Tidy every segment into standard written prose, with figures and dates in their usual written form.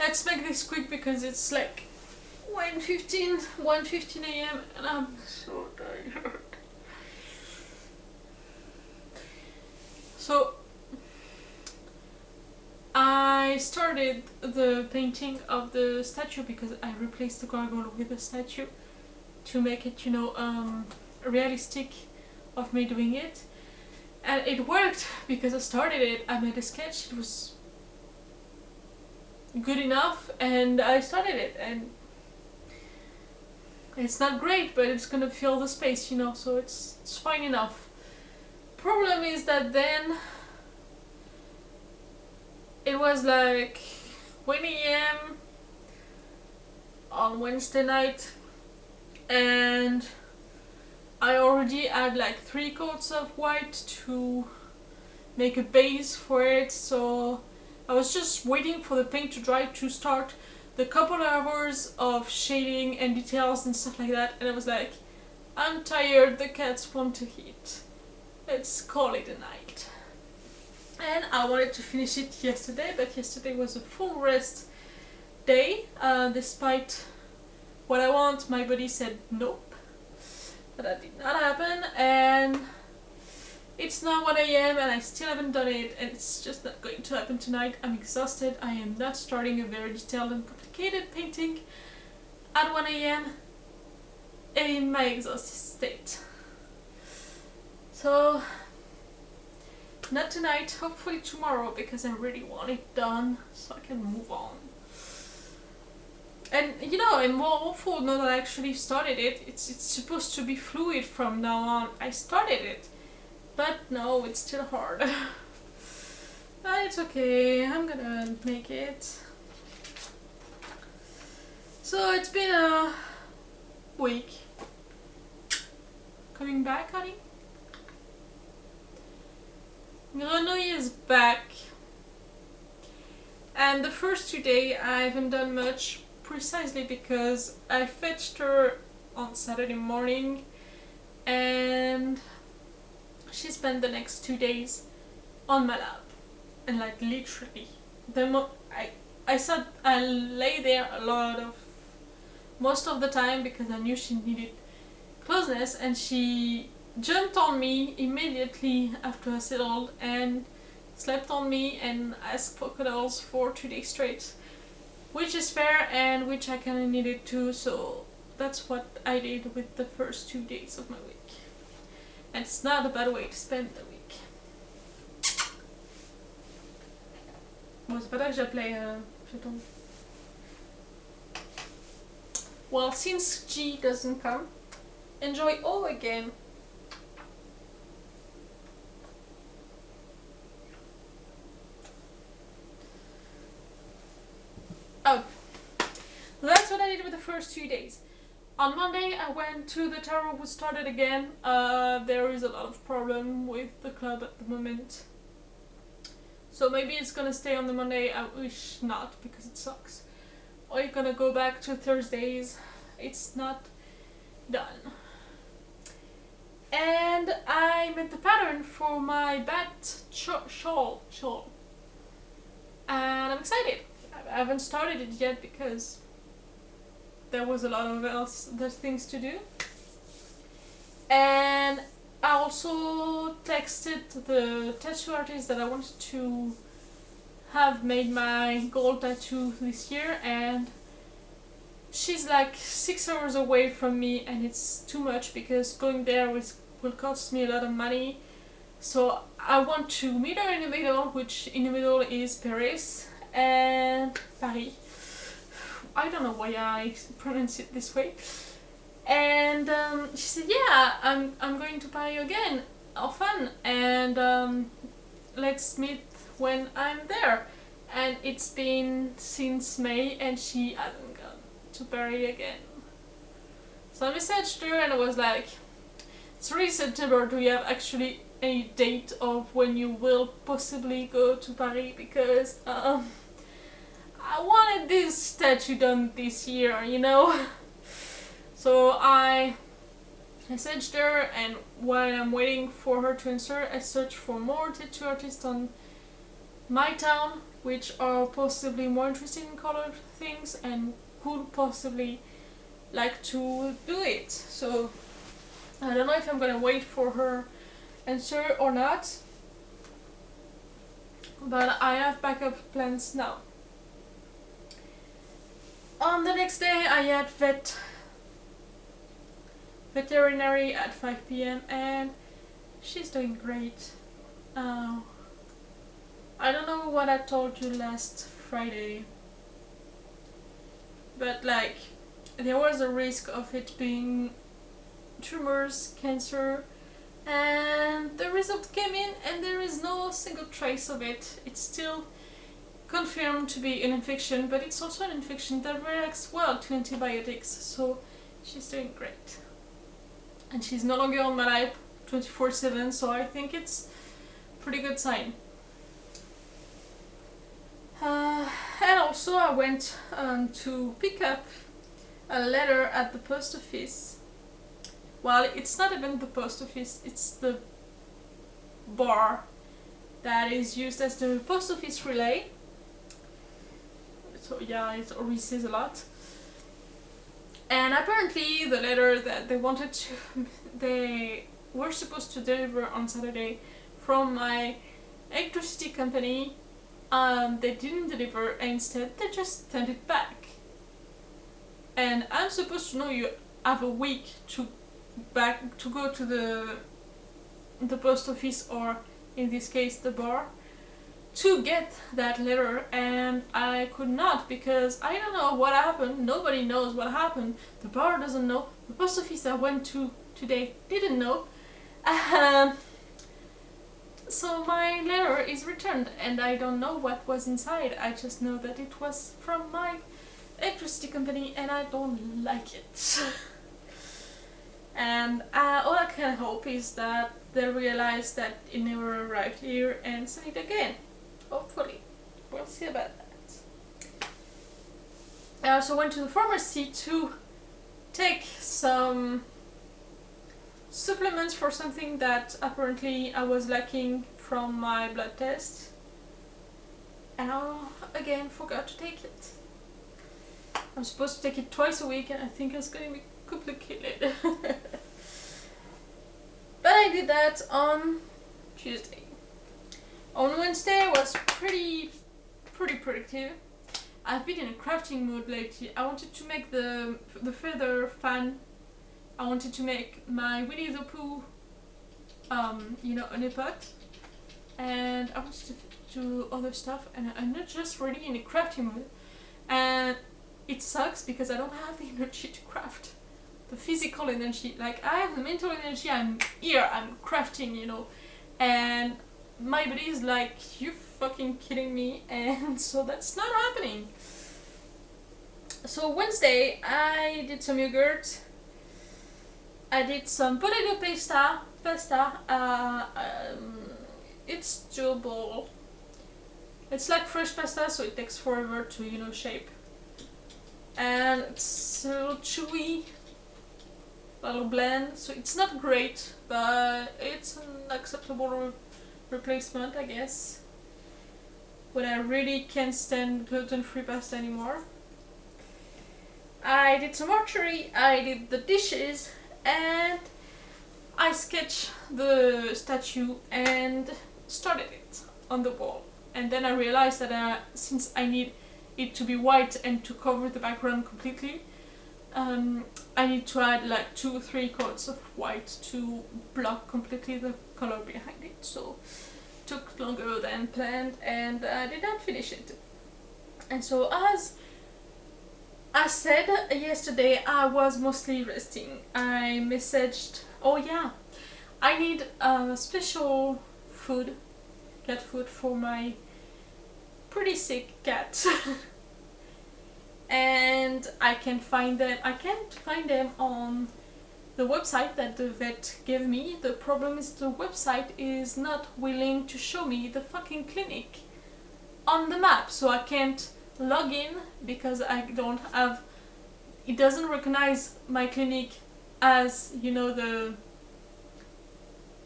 let's make this quick because it's like 1:15 a.m. and I'm so tired. So I started the painting of the statue because I replaced the gargoyle with a statue to make it, realistic of me doing it. And it worked because I started it, I made a sketch, it was good enough, and I started it, and it's not great, but it's gonna fill the space, so it's fine enough. Problem is that then it was like 1 a.m. on Wednesday night, and I already had like 3 coats of white to make a base for it, so I was just waiting for the paint to dry to start the couple hours of shading and details and stuff like that, and I was like, I'm tired, the cats want to eat. Let's call it a night. And I wanted to finish it yesterday, but yesterday was a full rest day. Despite what I want, my body said nope. But that did not happen, and it's now 1 a.m. and I still haven't done it, and it's just not going to happen tonight. I'm exhausted. I am not starting a very detailed and complicated painting at 1 a.m. in my exhausted state. So, not tonight, hopefully tomorrow, because I really want it done so I can move on. And I'm more hopeful now that I actually started it. It's supposed to be fluid from now on. I started it, but no, it's still hard. But it's okay, I'm gonna make it. So it's been a week. Coming back, honey? Grenouille is back, and the first 2 days I haven't done much, precisely because I fetched her on Saturday morning, and she spent the next 2 days on my lap, and like literally, I thought I lay there most of the time because I knew she needed closeness, and she jumped on me immediately after I settled and slept on me and asked for cuddles for 2 days straight, which is fair and which I kind of needed to, so that's what I did with the first 2 days of my week. And it's not a bad way to spend the week. Bon, c'est pas là que j'appelais Chaton. Well, since G doesn't come, enjoy O again. Oh, that's what I did with the first 2 days. On Monday I went to the tarot, we started again. There is a lot of problem with the club at the moment. So maybe it's gonna stay on the Monday, I wish not because it sucks. Or you're gonna go back to Thursdays, it's not done. And I made the pattern for my bat shawl. And I'm excited. I haven't started it yet because there was a lot of other things to do. And I also texted the tattoo artist that I wanted to have made my gold tattoo this year, and she's like 6 hours away from me, and it's too much because going there will cost me a lot of money. So I want to meet her in the middle, which in the middle is Paris and Paris. I don't know why I pronounce it this way. And she said, yeah, I'm going to Paris again, how fun, and let's meet when I'm there. And it's been since May and she hasn't gone to Paris again. So I messaged her and I was like, it's already September, do you have actually a date of when you will possibly go to Paris? Because I wanted this statue done this year, So I messaged her, and while I'm waiting for her to answer, I searched for more tattoo artists on my town, which are possibly more interested in colored things and could possibly like to do it. So I don't know if I'm gonna wait for her answer or not, but I have backup plans now. On the next day I had veterinary at 5 p.m. and she's doing great. I don't know what I told you last Friday, but like there was a risk of it being tumors, cancer, and the result came in and there is no single trace of it. It's still confirmed to be an infection, but it's also an infection that reacts well to antibiotics, so she's doing great. And she's no longer on my lap 24/7, so I think it's a pretty good sign. And also I went to pick up a letter at the post office. Well, it's not even the post office, it's the bar that is used as the post office relay. So yeah, it always says a lot. And apparently the letter that they were supposed to deliver on Saturday from my electricity company, they didn't deliver, and instead they just sent it back. And I'm supposed to know you have a week to go to the post office, or in this case the bar, to get that letter, and I could not because I don't know what happened. Nobody knows what happened. The bar doesn't know. The post office I went to today didn't know. So my letter is returned and I don't know what was inside. I just know that it was from my electricity company and I don't like it. And all I can hope is that they'll realize that it never arrived here and send it again. Hopefully. We'll see about that. I also went to the pharmacy to take some supplements for something that apparently I was lacking from my blood test. And I again forgot to take it. I'm supposed to take it twice a week and I think it's going to be complicated. But I did that on Tuesday. On Wednesday was pretty productive. I've been in a crafting mode lately. I wanted to make the feather fan. I wanted to make my Winnie the Pooh, honey pot. And I wanted to do other stuff, and I'm not just really in a crafting mode. And it sucks because I don't have the energy to craft. The physical energy, like I have the mental energy, I'm here, I'm crafting, and my body is like, you fucking kidding me, and so that's not happening. So Wednesday I did some yogurt, I did some potato pasta. It's doable. It's like fresh pasta, so it takes forever to shape, and it's a little chewy, a little bland, so it's not great, but it's an acceptable replacement, I guess, when I really can't stand gluten-free pasta anymore. I did some archery, I did the dishes, and I sketched the statue and started it on the wall. And then I realized that since I need it to be white and to cover the background completely, I need to add like 2-3 coats of white to block completely the color behind it. So it took longer than planned and I did not finish it. And so as I said yesterday, I was mostly resting. I messaged, oh yeah, I need special cat food for my pretty sick cat. And I can't find them on the website that the vet gave me. The problem is the website is not willing to show me the fucking clinic on the map, so I can't log in because it doesn't recognize my clinic as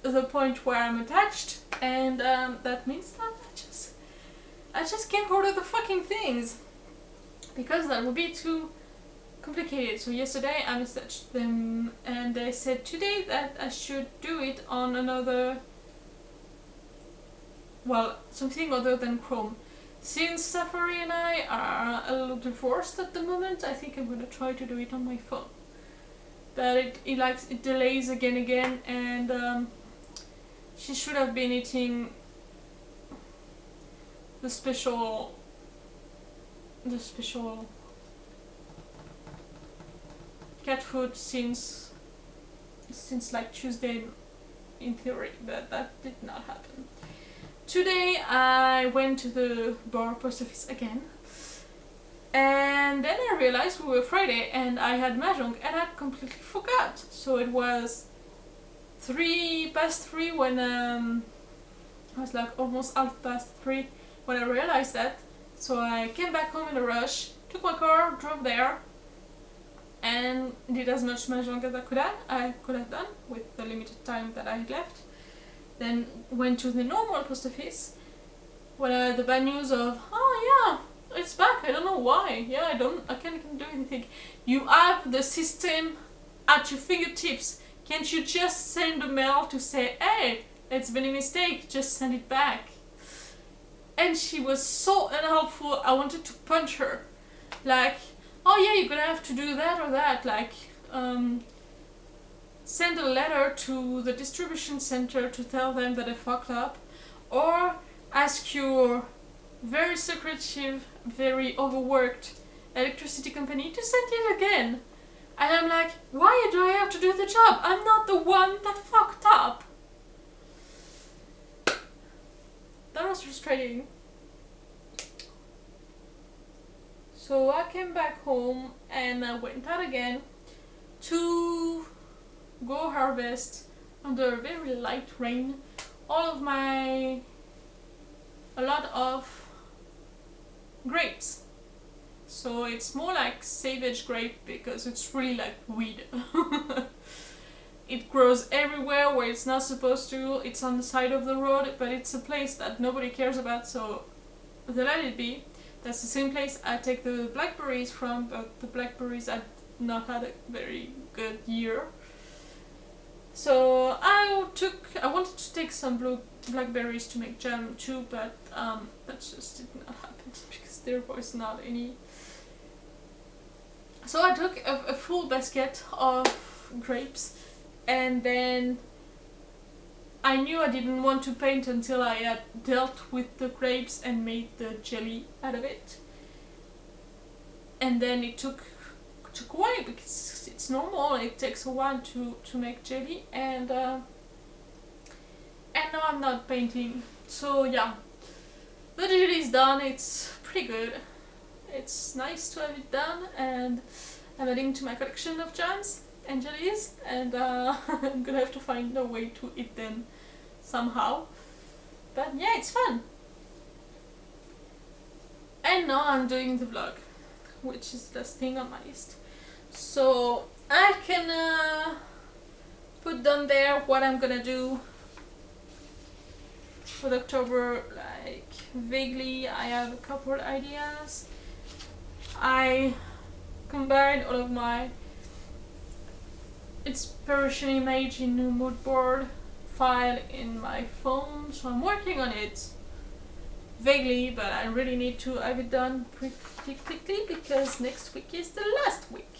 the point where I'm attached, and that means that I just I just can't order the fucking things because that would be too complicated. So yesterday I messaged them and they said today that I should do it on another, well, something other than Chrome. Since Safari and I are a little divorced at the moment, I think I'm gonna try to do it on my phone. But it delays again, and she should have been eating the special cat food since like Tuesday in theory, but that did not happen. Today I went to the bar post office again, and then I realized we were Friday and I had Mahjong and I completely forgot. So it was 3:03 when I was like almost 3:30 when I realized that. So I came back home in a rush, took my car, drove there, and did as much Mahjong as I could have done with the limited time that I had left. Then went to the normal post office when I had the bad news of, oh yeah, it's back, I don't know why. Yeah, I can't do anything. You have the system at your fingertips. Can't you just send a mail to say, hey, it's been a mistake, just send it back? And she was so unhelpful, I wanted to punch her. Like, oh yeah, you're gonna have to do that or that, like, send a letter to the distribution center to tell them that I fucked up, or ask your very secretive, very overworked electricity company to send it again. And I'm like, why do I have to do the job? I'm not the one that fucked up. That was frustrating. So I came back home and I went out again to go harvest under very light rain a lot of grapes. So it's more like savage grape because it's really like weed. It grows everywhere where it's not supposed to. It's on the side of the road, but it's a place that nobody cares about, so they let it be. That's the same place I take the blackberries from, but the blackberries had not had a very good year. So I wanted to take some blue blackberries to make jam too, but that just did not happen because there was not any. So I took a full basket of grapes, and then I knew I didn't want to paint until I had dealt with the grapes and made the jelly out of it. And then it took a while because it's normal, it takes a while to make jelly, and now I'm not painting. So yeah, the jelly is done, it's pretty good. It's nice to have it done, and I'm adding to my collection of jams and jellies, and I'm gonna have to find a way to eat them somehow. But yeah, it's fun. And now I'm doing the vlog, which is the last thing on my list. So I can put down there what I'm gonna do for October, like vaguely. I have a couple ideas. I combined all of my inspiration image in a mood board file in my phone, so I'm working on it vaguely, but I really need to have it done pretty quickly because next week is the last week.